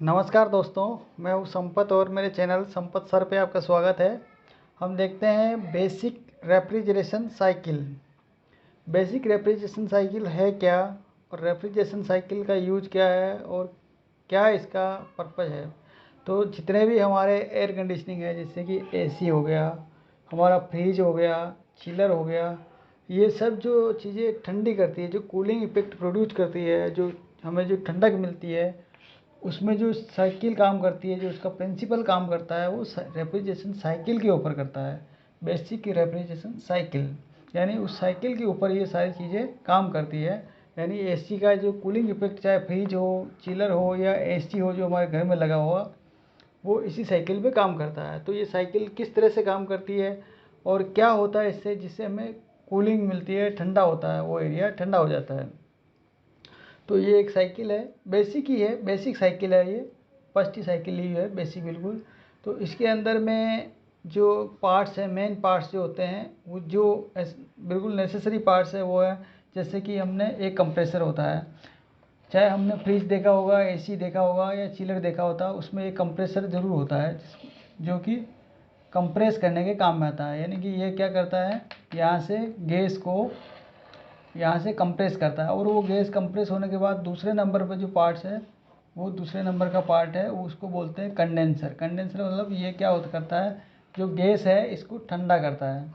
नमस्कार दोस्तों, मैं हूँ संपत और मेरे चैनल संपत सर पे आपका स्वागत है। हम देखते हैं basic refrigeration cycle. Basic refrigeration cycle है क्या और रेफ्रिजरेशन साइकिल का यूज क्या है और क्या इसका पर्पज़ है। तो जितने भी हमारे एयर कंडीशनिंग है, जैसे कि एसी हो गया, हमारा फ्रिज हो गया, चिलर हो गया, ये सब जो चीज़ें ठंडी करती है, जो कूलिंग इफेक्ट प्रोड्यूस करती है, जो हमें जो ठंडक मिलती है, उसमें जो साइकिल काम करती है, जो उसका प्रिंसिपल काम करता है, वो रेफ्रिजरेशन साइकिल के ऊपर करता है। बेसिक रेफ्रिजरेशन साइकिल यानी उस साइकिल के ऊपर ये सारी चीज़ें काम करती है। यानी एसी का जो कूलिंग इफेक्ट, चाहे फ्रिज हो, चिलर हो या एसी हो जो हमारे घर में लगा हुआ, वो इसी साइकिल पे काम करता है। तो ये साइकिल किस तरह से काम करती है और क्या होता है इससे, जिससे हमें कूलिंग मिलती है, ठंडा होता है, वो एरिया ठंडा हो जाता है। तो ये एक साइकिल है, बेसिक ही है, बेसिक साइकिल है ये, फर्स्ट ही साइकिल ही है, बेसिक बिल्कुल। तो इसके अंदर में जो पार्ट्स हैं, मेन पार्ट्स जो होते हैं, वो जो बिल्कुल नेसेसरी पार्ट्स है वो है, जैसे कि हमने एक कंप्रेसर होता है, चाहे हमने फ्रिज देखा होगा, एसी देखा होगा या चिलर देखा होता, उसमें एक कंप्रेसर ज़रूर होता है जो कि कंप्रेस करने के काम में आता है। यानी कि ये क्या करता है, यहाँ से गैस को यहाँ से कंप्रेस करता है, और वो गैस कंप्रेस होने के बाद दूसरे नंबर पर जो पार्ट्स है, वो दूसरे नंबर का पार्ट है, वो उसको बोलते हैं कंडेंसर। कंडेंसर मतलब ये क्या होता करता है, जो गैस है इसको ठंडा करता है,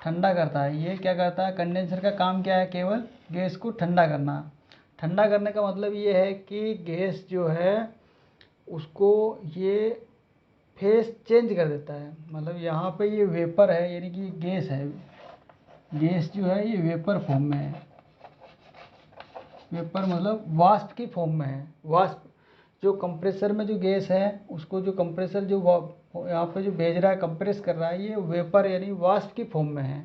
ठंडा करता है। ये क्या करता है, कंडेंसर का काम क्या है, केवल गैस को ठंडा करना। ठंडा करने का मतलब ये है कि गैस जो है उसको ये फेस चेंज कर देता है। मतलब यहाँ पे ये वेपर है, यानी कि गैस है, गैस जो है ये वेपर फॉर्म में है। वेपर मतलब वाष्प की फॉर्म में है। वाष्प जो कंप्रेसर में जो गैस है, उसको जो कंप्रेसर जो यहाँ पे जो भेज रहा है, कंप्रेस कर रहा है, ये वेपर यानी वाष्प की फॉर्म में है,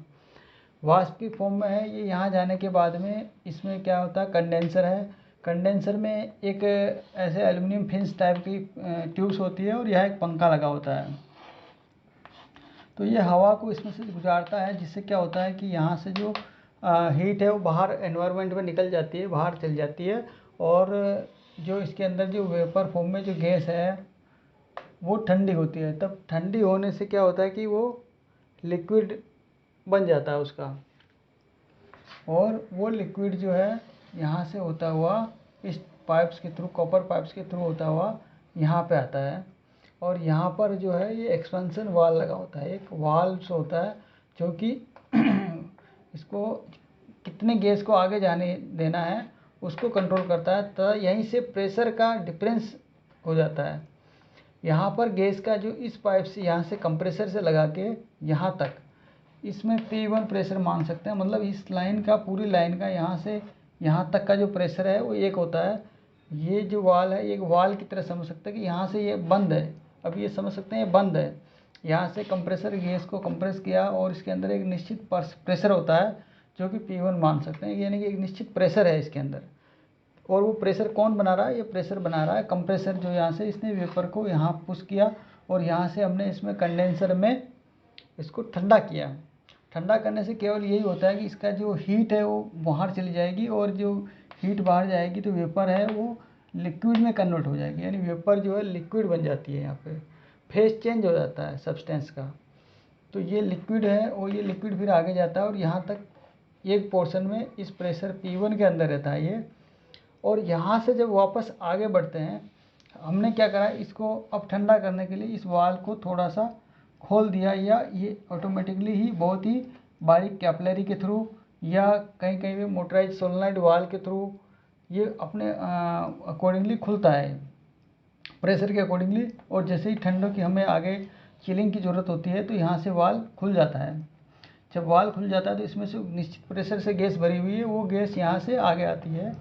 वाष्प की फॉर्म में है। ये यहाँ जाने के बाद में इसमें क्या होता है, कंडेंसर है। कंडेंसर में एक ऐसे एल्युमिनियम फिन्स टाइप की ट्यूब्स होती है और यह एक पंखा लगा होता है। तो ये हवा को इसमें से गुजारता है, जिससे क्या होता है कि यहाँ से जो हीट है वो बाहर एनवायरनमेंट में निकल जाती है, बाहर चल जाती है, और जो इसके अंदर जो वेपर फॉर्म में जो गैस है वो ठंडी होती है। तब ठंडी होने से क्या होता है कि वो लिक्विड बन जाता है उसका, और वो लिक्विड जो है यहाँ से होता हुआ इस पाइप्स के थ्रू, कॉपर पाइप्स के थ्रू होता हुआ यहाँ पे आता है। और यहाँ पर जो है ये एक्सपेंशन वाल लगा होता है, एक वाल्व होता है जो कि इसको कितने गैस को आगे जाने देना है उसको कंट्रोल करता है। तो यहीं से प्रेशर का डिफरेंस हो जाता है। यहाँ पर गैस का जो इस पाइप से यहाँ से कंप्रेसर से लगा के यहाँ तक, इसमें P1 प्रेशर मान सकते हैं। मतलब इस लाइन का, पूरी लाइन का यहाँ से यहाँ तक का जो प्रेशर है वो एक होता है। ये जो वाल है, एक वाल की तरह समझ सकते हैं कि यहाँ से ये बंद है, अब ये समझ सकते हैं ये बंद है। यहाँ से कंप्रेसर गैस को कंप्रेस किया और इसके अंदर एक निश्चित प्रेशर होता है जो कि P1 मान सकते हैं, यानी कि एक निश्चित प्रेशर है इसके अंदर। और वो प्रेशर कौन बना रहा है, ये प्रेशर बना रहा है कंप्रेसर, जो यहाँ से इसने वेपर को यहाँ पुश किया और यहाँ से हमने इसमें कंडेंसर में इसको ठंडा किया। ठंडा करने से केवल यही होता है कि इसका जो हीट है वो बाहर चली जाएगी, और जो हीट बाहर जाएगी तो वेपर है वो लिक्विड में कन्वर्ट हो जाएगी, यानी वेपर जो है लिक्विड बन जाती है। यहाँ पे फेस चेंज हो जाता है सब्सटेंस का। तो ये लिक्विड है और ये लिक्विड फिर आगे जाता है और यहाँ तक एक पोर्शन में इस प्रेशर P1 के अंदर रहता है ये। और यहाँ से जब वापस आगे बढ़ते हैं, हमने क्या करा, इसको अब ठंडा करने के लिए इस वाल को थोड़ा सा खोल दिया, या ये ऑटोमेटिकली ही बहुत ही बारीक कैपिलरी के थ्रू या कहीं कहीं भी मोटराइज सोलेनॉइड वाल के थ्रू ये अपने अकॉर्डिंगली खुलता है, प्रेशर के अकॉर्डिंगली। और जैसे ही ठंडों की हमें आगे चिलिंग की ज़रूरत होती है तो यहाँ से वाल खुल जाता है। जब वाल खुल जाता है तो इसमें से निश्चित प्रेशर से गैस भरी हुई है, वो गैस यहाँ से आगे आती है,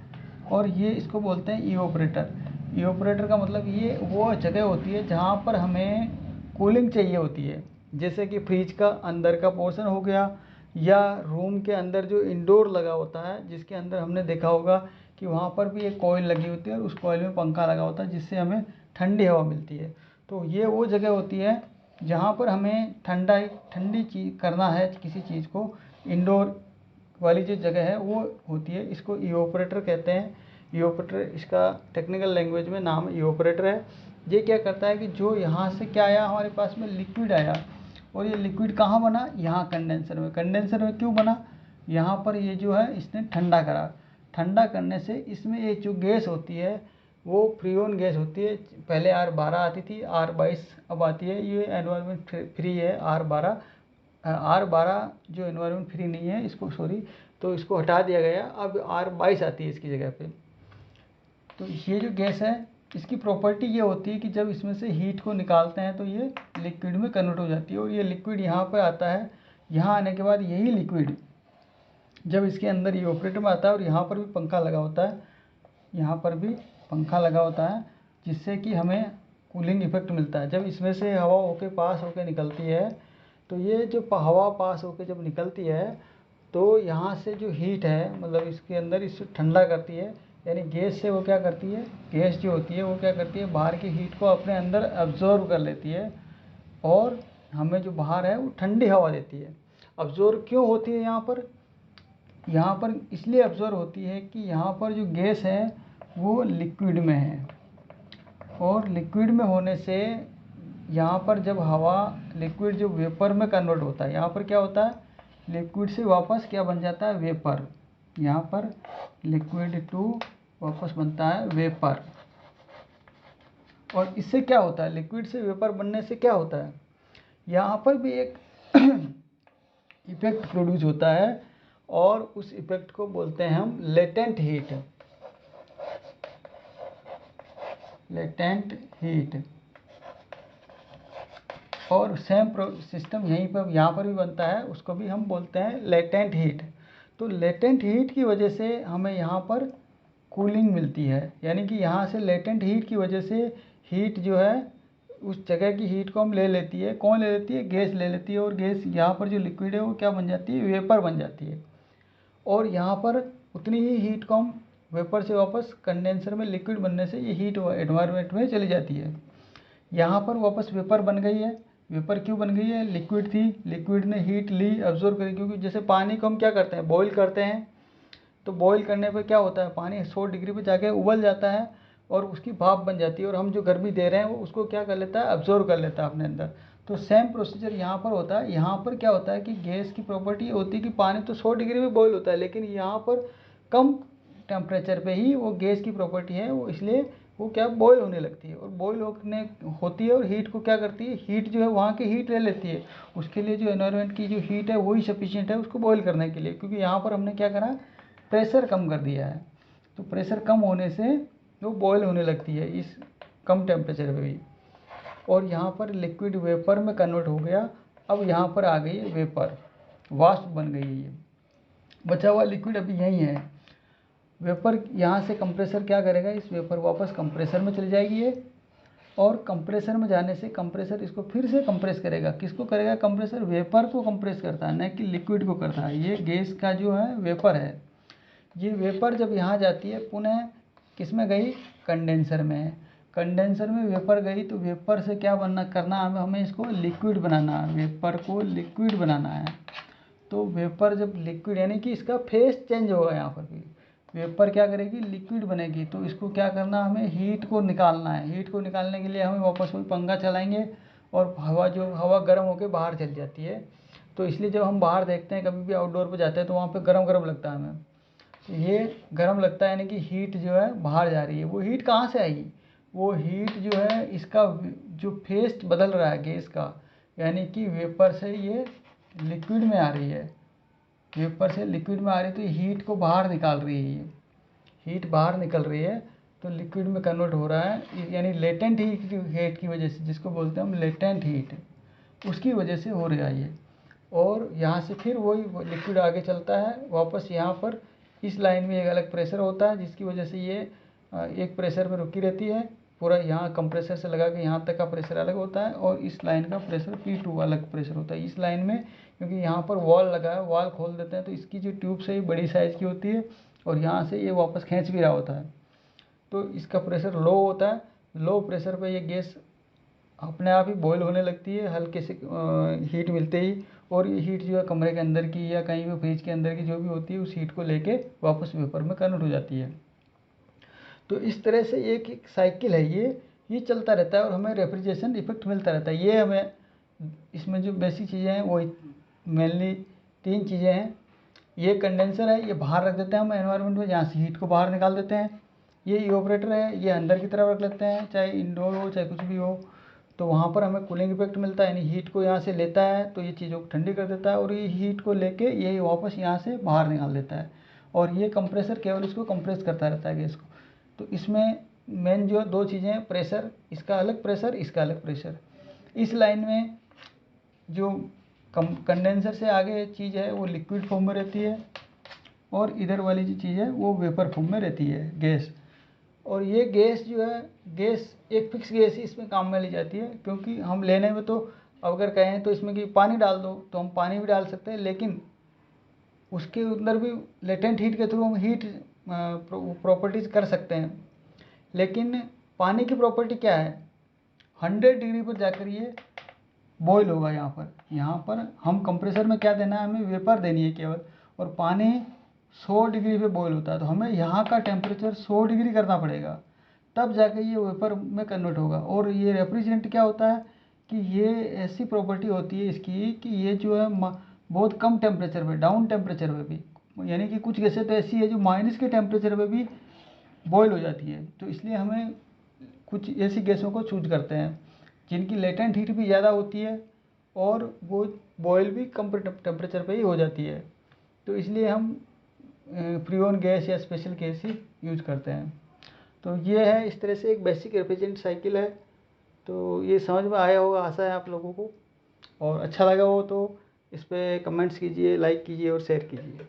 और ये इसको बोलते हैं इवोपरेटर। इवोपरेटर का मतलब ये वो जगह होती है जहाँ पर हमें कूलिंग चाहिए होती है, जैसे कि फ्रिज का अंदर का पोर्शन हो गया, या रूम के अंदर जो इंडोर लगा होता है, जिसके अंदर हमने देखा होगा कि वहाँ पर भी एक कॉइल लगी होती है और उस कॉइल में पंखा लगा होता है, जिससे हमें ठंडी हवा मिलती है। तो ये वो जगह होती है जहाँ पर हमें ठंडी चीज़ करना है, किसी चीज़ को, इंडोर वाली जो जगह है वो होती है, इसको इवोपरेटर कहते हैं। इवापोरेटर इसका टेक्निकल लैंग्वेज में नाम इवापोरेटर है। ये क्या करता है कि जो यहाँ से क्या आया हमारे पास में लिक्विड आया, और ये लिक्विड कहाँ बना, यहाँ कंडेंसर में। कंडेंसर में क्यों बना, यहाँ पर ये जो है इसने ठंडा करा। ठंडा करने से इसमें एक जो गैस होती है वो फ्रीऑन गैस होती है। पहले R12 आती थी, R22 अब आती है। ये एनवायरनमेंट फ्री है R12। R12 जो एनवायरनमेंट फ्री नहीं है, इसको सॉरी, तो इसको हटा दिया गया, अब R22 आती है इसकी जगह पे। तो ये जो गैस है इसकी प्रॉपर्टी ये होती है कि जब इसमें से हीट को निकालते हैं तो ये लिक्विड में कन्वर्ट हो जाती है, और ये लिक्विड यहाँ पर आता है। यहाँ आने के बाद यही लिक्विड जब इसके अंदर इवापोरेटर में आता है, और यहाँ पर भी पंखा लगा होता है, यहाँ पर भी पंखा लगा होता है, जिससे कि हमें कूलिंग इफेक्ट मिलता है। जब इसमें से हवा होके पास होके निकलती है, तो ये जो हवा पास होके जब निकलती है तो यहाँ से जो हीट है, मतलब इसके अंदर इससे ठंडा करती है, यानी गैस से वो क्या करती है, गैस जो होती है वो क्या करती है, बाहर की हीट को अपने अंदर अब्जॉर्व कर लेती है, और हमें जो बाहर है वो ठंडी हवा देती है। अब्जॉर्व क्यों होती है यहाँ पर, यहाँ पर इसलिए अब्जॉर्व होती है कि यहाँ पर जो गैस है वो लिक्विड में है, और लिक्विड में होने से यहाँ पर जब हवा लिक्विड जो वेपर में कन्वर्ट होता है, यहाँ पर क्या होता है, लिक्विड से वापस क्या बन जाता है, वेपर। यहाँ पर लिक्विड टू वापस बनता है वेपर। और इससे क्या होता है, लिक्विड से वेपर बनने से क्या होता है, यहाँ पर भी एक इफेक्ट प्रोड्यूस होता है, और उस इफेक्ट को बोलते हैं हम लेटेंट हीट। Latent heat. और सेम सिस्टम यहीं पर यहाँ पर भी बनता है, उसको भी हम बोलते हैं लेटेंट हीट। तो लेटेंट हीट की वजह से हमें यहाँ पर कूलिंग मिलती है, यानी कि यहाँ से लेटेंट हीट की वजह से हीट जो है उस जगह की हीट को हम ले लेती है। कौन ले लेती है, गैस ले लेती है, और गैस यहाँ पर जो लिक्विड है वो क्या बन जाती है, वेपर बन जाती है। और यहाँ पर उतनी ही हीट को हम वेपर से वापस कंडेंसर में लिक्विड बनने से ये हीट एनवायरनमेंट में चली जाती है। यहाँ पर वापस वेपर बन गई है। वेपर क्यों बन गई है, लिक्विड थी, लिक्विड ने हीट ली, अब्जॉर्व करी, क्योंकि जैसे पानी को हम क्या करते हैं, बॉईल करते हैं, तो बॉईल करने पर क्या होता है, पानी 100 डिग्री पे जाके उबल जाता है, और उसकी भाप बन जाती है, और हम जो गर्मी दे रहे हैं वो उसको क्या कर लेता है, अब्जॉर्व कर लेता है अपने अंदर। तो सेम प्रोसीजर यहाँ पर होता है। यहाँ पर क्या होता है कि गैस की प्रॉपर्टी होती है कि पानी तो 100 डिग्री में बॉईल होता है, लेकिन यहाँ पर कम टेम्परेचर पे ही वो गैस की प्रॉपर्टी है, वो इसलिए वो क्या बॉईल होने लगती है, और बॉईल होने होती है, और हीट को क्या करती है, हीट जो है वहाँ की हीट ले लेती है। उसके लिए जो एनवायरनमेंट की जो हीट है वही सफिशिएंट है उसको बॉईल करने के लिए, क्योंकि यहाँ पर हमने क्या करा, प्रेशर कम कर दिया है। तो प्रेशर कम होने से वो बॉईल होने लगती है इस कम टेम्परेचर पे भी, और यहाँ पर लिक्विड वेपर में कन्वर्ट हो गया। अब यहाँ पर आ गई है वेपर, वाष्प बन गई है। ये बचा हुआ लिक्विड अभी यहीं है। वेपर यहाँ से कंप्रेसर क्या करेगा, इस वेपर वापस कंप्रेसर में चली जाएगी ये, और कंप्रेसर में जाने से कंप्रेसर इसको फिर से कंप्रेस करेगा। किसको करेगा, कंप्रेसर वेपर को कंप्रेस करता है, न कि लिक्विड को करता है। ये गैस का जो है वेपर है। ये वेपर जब यहाँ जाती है पुनः किस में गई, कंडेंसर में। कंडेंसर में वेपर गई, तो वेपर से क्या बनना करना हमें इसको लिक्विड बनाना है, वेपर को लिक्विड बनाना है। तो वेपर जब लिक्विड, यानी कि इसका फेस चेंज होगा, यहाँ पर भी वेपर क्या करेगी, लिक्विड बनेगी। तो इसको क्या करना, हमें हीट को निकालना है। हीट को निकालने के लिए हमें वापस वही पंखा चलाएंगे, और हवा गर्म होकर बाहर चली जाती है। तो इसलिए जब हम बाहर देखते हैं, कभी भी आउटडोर पर जाते हैं, तो वहाँ पर गर्म गर्म लगता है हमें। तो ये गर्म लगता है, यानी कि हीट जो है बाहर जा रही है। वो हीट कहाँ से आएगी, वो हीट जो है इसका जो फेस बदल रहा है गैस का, यानी कि वेपर से ये लिक्विड में आ रही है, वेपर से लिक्विड में आ रही है, तो हीट को बाहर निकाल रही है। ये हीट बाहर निकल रही है, तो लिक्विड में कन्वर्ट हो रहा है, यानी लेटेंट हीट की वजह से, जिसको बोलते हैं हम लेटेंट हीट, उसकी वजह से हो रहा है ये। और यहाँ से फिर वही लिक्विड आगे चलता है वापस। यहाँ पर इस लाइन में एक अलग प्रेशर होता है, जिसकी वजह से ये एक प्रेशर पर रुकी रहती है। पूरा यहाँ कंप्रेसर से लगा के यहाँ तक का प्रेशर अलग होता है, और इस लाइन का प्रेशर P2 अलग प्रेशर होता है। इस लाइन में क्योंकि यहाँ पर वॉल लगा है, वॉल खोल देते हैं, तो इसकी जो ट्यूब्स है ये बड़ी साइज़ की होती है, और यहाँ से ये वापस खींच भी रहा होता है। तो इसका प्रेशर लो होता है। लो प्रेशर पे ये गैस अपने आप ही बॉयल होने लगती है, हल्के से हीट मिलते ही, और ये हीट जो है कमरे के अंदर की या कहीं भी फ्रिज के अंदर की जो भी होती है, उस हीट को लेके वापस वेपर में कन्वर्ट हो जाती है। तो इस तरह से एक एक साइकिल है ये चलता रहता है और हमें रेफ्रिजरेशन इफेक्ट मिलता रहता है। ये हमें इसमें जो बेसिक चीज़ें हैं वो मेनली 3 चीज़ें हैं। ये कंडेंसर है, ये बाहर रख देते हैं हम एनवायरनमेंट में, जहाँ से हीट को बाहर निकाल देते हैं। ये इवेपोरेटर है, ये अंदर की तरफ रख लेते हैं, चाहे इंडोर हो चाहे कुछ भी हो, तो वहाँ पर हमें कूलिंग इफेक्ट मिलता है, यानी हीट को यहाँ से लेता है तो ये चीज़ों को ठंडी कर देता है और ये हीट को लेके ये वापस यहाँ से बाहर निकाल देता है। और ये कंप्रेसर केवल इसको कंप्रेस करता रहता है गैस को। तो इसमें मेन जो 2 चीज़ें हैं, प्रेशर, इसका अलग प्रेशर, इसका अलग प्रेशर। इस लाइन में जो कंडेंसर से आगे चीज़ है वो लिक्विड फॉर्म में रहती है और इधर वाली जो चीज़ है वो वेपर फॉर्म में रहती है, गैस। और ये गैस जो है, गैस एक फिक्स गैस ही इसमें काम में ली जाती है, क्योंकि हम लेने में तो अगर कहें तो इसमें कि पानी डाल दो तो हम पानी भी डाल सकते हैं, लेकिन उसके अंदर भी लेटेंट हीट के थ्रू हम हीट प्रॉपर्टीज़ कर सकते हैं। लेकिन पानी की प्रॉपर्टी क्या है, 100 डिग्री पर जाकर ये बॉयल होगा। यहाँ पर हम कंप्रेसर में क्या देना है, हमें वेपर देनी है केवल, और पानी 100 डिग्री पे बॉयल होता है, तो हमें यहाँ का टेम्परेचर 100 डिग्री करना पड़ेगा, तब जाके ये वेपर में कन्वर्ट होगा। और ये रेफ्रिजरेंट क्या होता है कि ये ऐसी प्रॉपर्टी होती है इसकी कि ये जो है बहुत कम टेम्परेचर पे, डाउन टेम्परेचर पे भी, यानी कि कुछ गैसें तो ऐसी है जो माइनस के टेम्परेचर पे भी बॉयल हो जाती है। तो इसलिए हमें कुछ ऐसी गैसों को चूज करते हैं जिनकी लेटेंट हीट भी ज़्यादा होती है और वो बॉयल भी कम टेम्परेचर पे ही हो जाती है। तो इसलिए हम फ्रीऑन गैस या स्पेशल गैस ही यूज करते हैं। तो ये है, इस तरह से एक बेसिक रेफ्रिजरेंट साइकिल है। तो ये समझ में आया होगा, आशा है आप लोगों को, और अच्छा लगा हो तो इस पर कमेंट्स कीजिए, लाइक कीजिए और शेयर कीजिए।